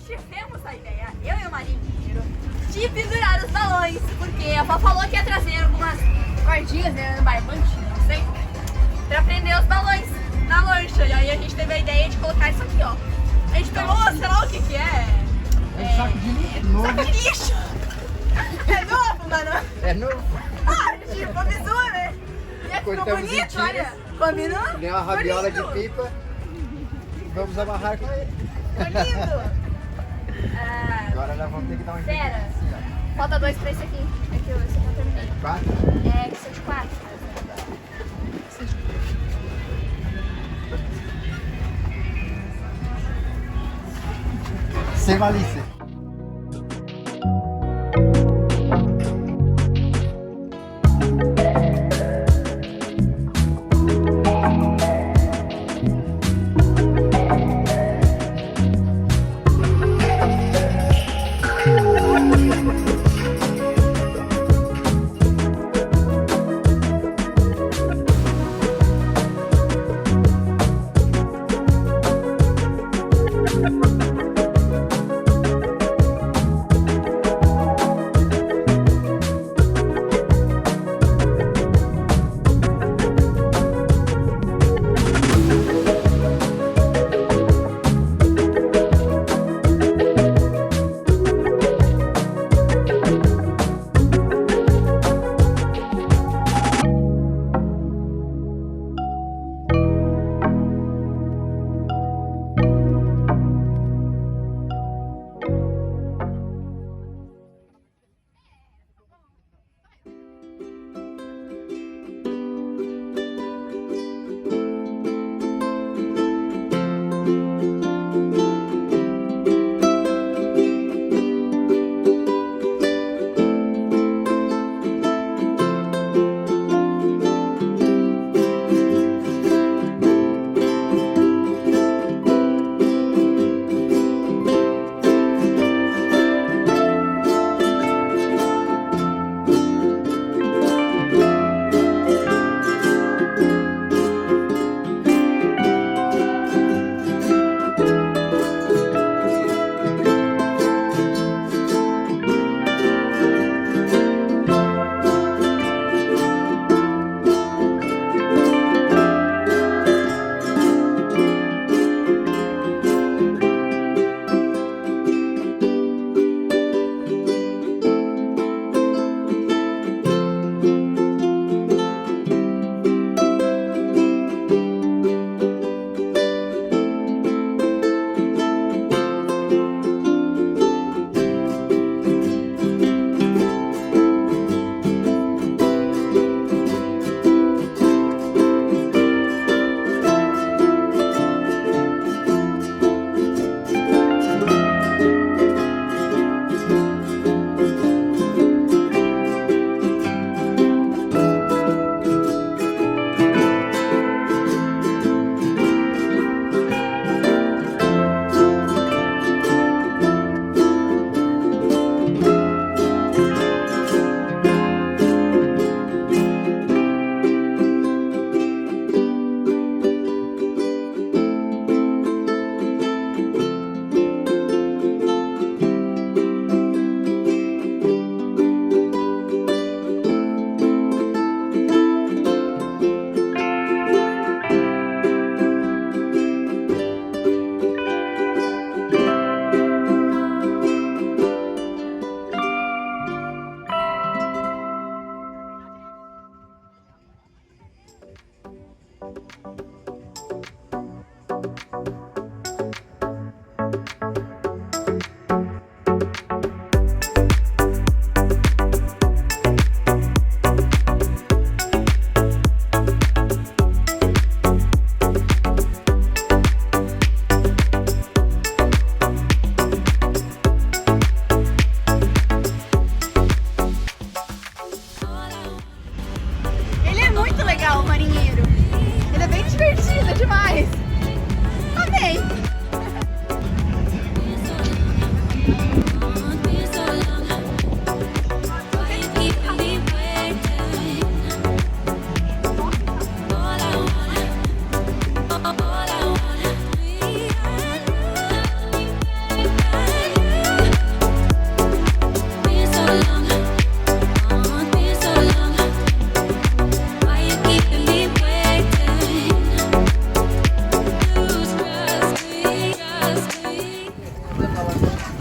tivemos a ideia, eu e o marinheiro, de pendurar os balões, porque a avó falou que ia trazer algumas cordinhas, né, barbante, não sei, pra prender os balões na lancha. E aí a gente teve a ideia de colocar isso aqui, ó. A gente pegou, sei lá o que que é. É um saco de lixo novo. Saco de lixo! É novo, mano? É novo. Ah, tipo, combinou, né? E ficou Cortamos bonito, em tiras. olha. Combinou? Deu uma rabiola de Ficou lindo. pipa. E vamos amarrar com ele. Ficou lindo. Ah, Agora nós vamos ter que dar um jeito. pera. Assim, ó. Falta 2 pra esse aqui. É que esse aqui eu terminei. 4. É, que são de 4. Sem malícia.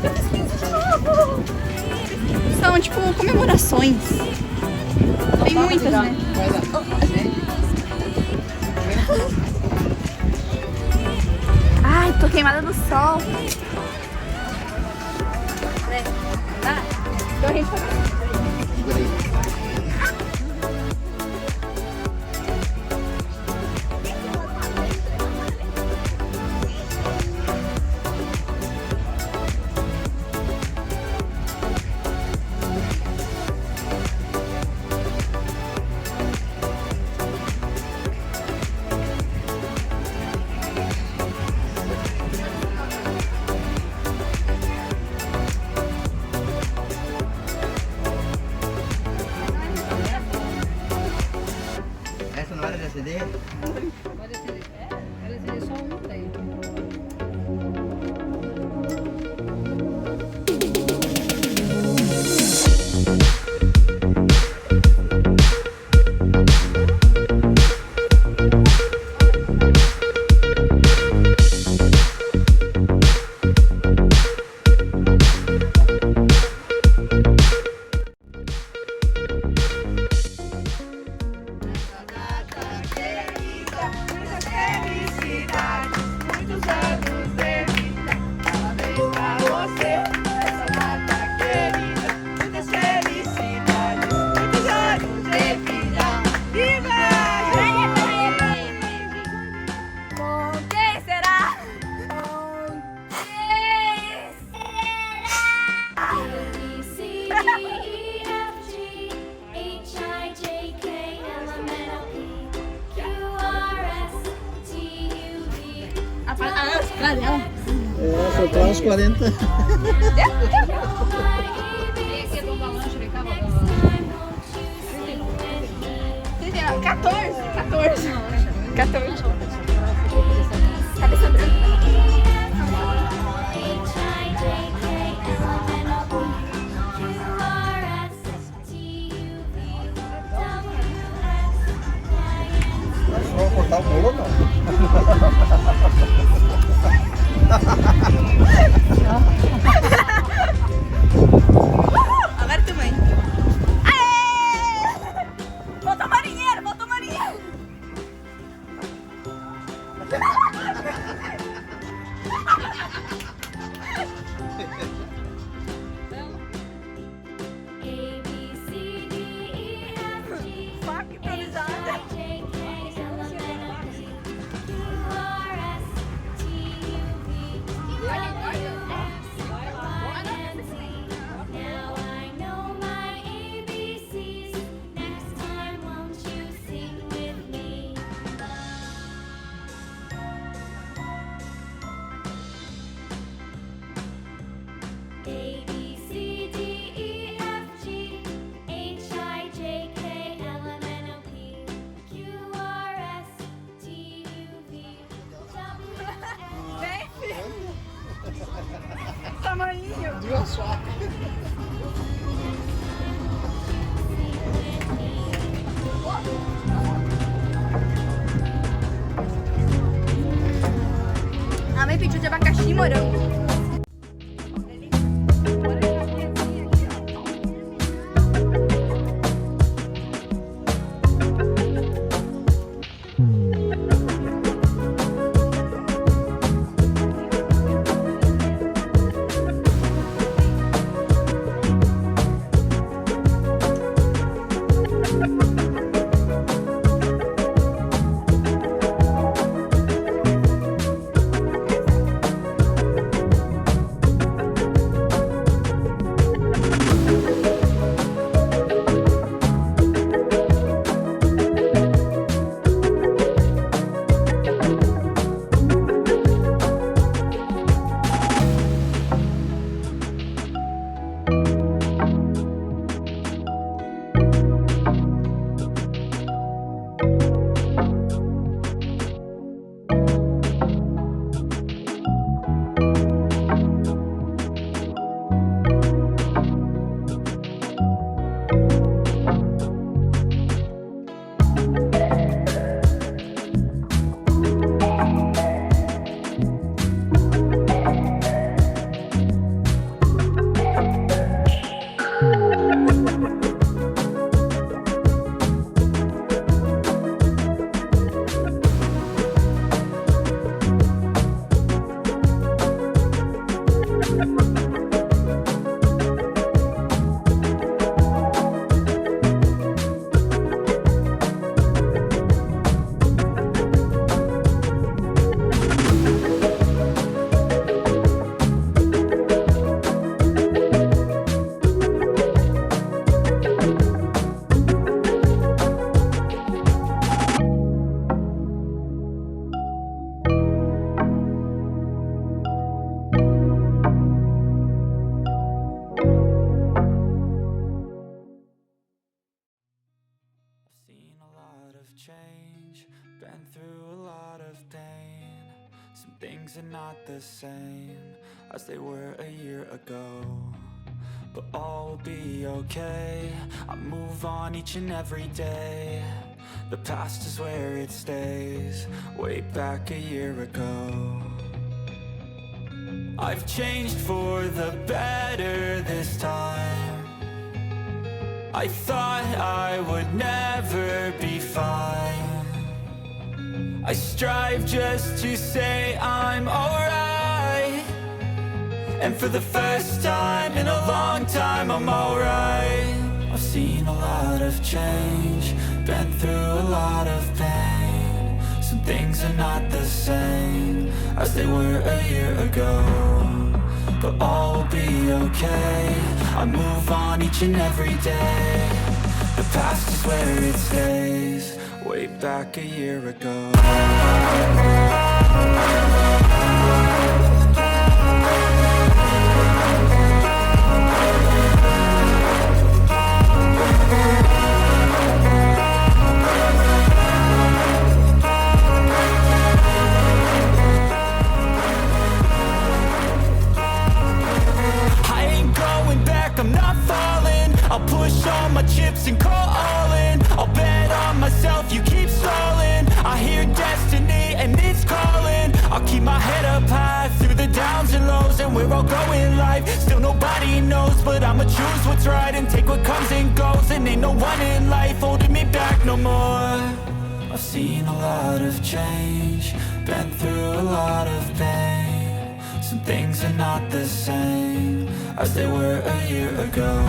Eu esqueci de novo. São tipo comemorações. Tem muitas, né? Ai, tô queimada no sol. Ah, então a gente vai. Essa não era de CD? Pode ser, ela seria só um daí. É, soltou uns 40. Vem aqui, vamos dar lanche, vem cá, vamos dar lanche. 14. Cabeça branca. Vou cortar o bolo ou não? Agora tu, mãe. Aê! Voltou marinheiro, voltou marinheiro. Faca improvisada. Tamanho. Duas facas. A mãe pediu de abacaxi e morango. Seen a lot of change, been through a lot of pain. Some things are not the same as they were a year ago, but all will be okay. I move on each and every day. The past is where it stays, way back a year ago. I've changed for the better this time. I thought I would never be fine. I strive just to say I'm alright, and for the first time in a long time I'm alright. I've seen a lot of change, been through a lot of pain. Some things are not the same as they were a year ago, but all will be okay. I move on each and every day. The past is where it stays, way back a year ago. I'm not falling, I'll push all my chips and call all in. I'll bet on myself, you keep stalling. I hear destiny and it's calling. I'll keep my head up high through the downs and lows, and we're all going life. Still nobody knows, but I'ma choose what's right and take what comes and goes. And ain't no one in life holding me back no more. I've seen a lot of change, been through a lot of pain. Some things are not the same as they were a year ago,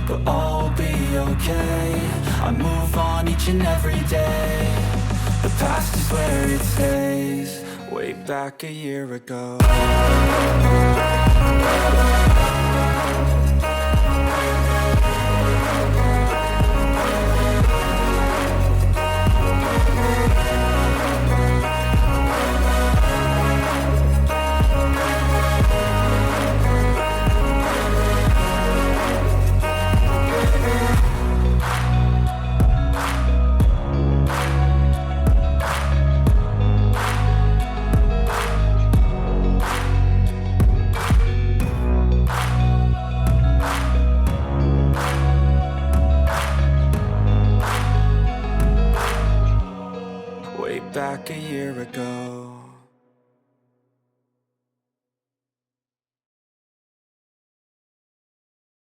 but all will be okay. I move on each and every day. The past is where it stays, way back a year ago. Back a year ago.